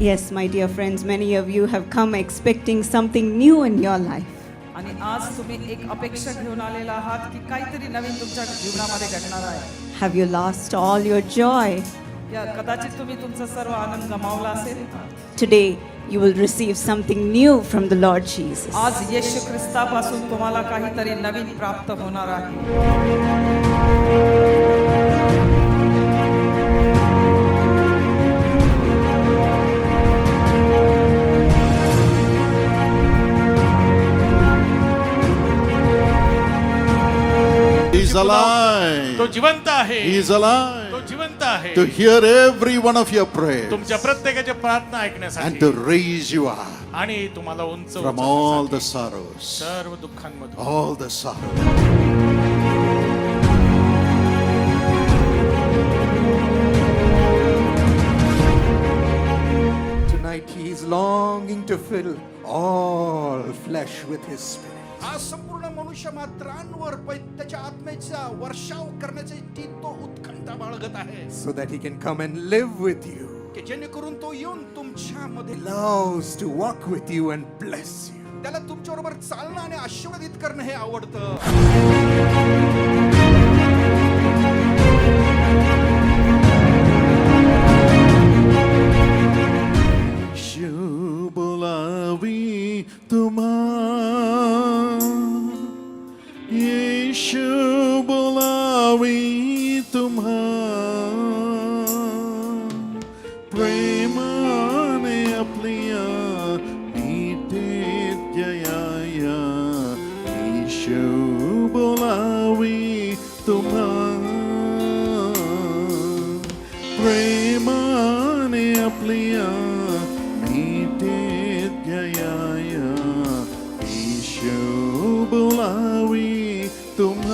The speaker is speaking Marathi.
Yes, my dear friends, many of you have come expecting something new in your life. आणि आज तुम्ही एक अपेक्षा घेऊन आलेला आहात की काहीतरी नवीन तुमच्या जीवनामध्ये घडणार आहे. Have you lost all your joy? या कदाचित तुम्ही तुमचा सर्व आनंद गमावला असेल. Today, you will receive something new from the Lord Jesus. आज येशू ख्रिस्तापासून तुम्हाला काहीतरी नवीन प्राप्त होणार आहे. He's alive. तो जिवंत आहे. He's alive. तो जिवंत आहे. To hear every one of your prayers तुमच्या प्रत्येकाच्या प्रार्थना and ऐकण्यासाठी to raise you up आणि तुम्हाला उंच from उचलण्यासाठी. all the sorrows, सर्व दुःखांमधून. all the sorrows. Tonight he is longing to fill all flesh with his spirit. आज संपूर्ण मनुष्य मात्रांवर त्याच्या आत्मेचा वर्षाव करण्याची तो उत्कंठा बाळगत आहे. So that he can come and live with you. की जेणेकरून तो येऊन तुमच्यामध्ये Loves to walk with you and bless you. त्याला तुमच्याबरोबर चालणं आणि आशीर्वादित करणं हे आवडतं. यीशु बुलावी तुम्हां, यीशु बुलावी तुम्हां, प्रेमाने आपल्या नीतीत जयाया. यीशु बुलावी तुम्हां, प्रेमाने आपल्या नीतीत जयाया. यीशु बुलावी तुम्हां.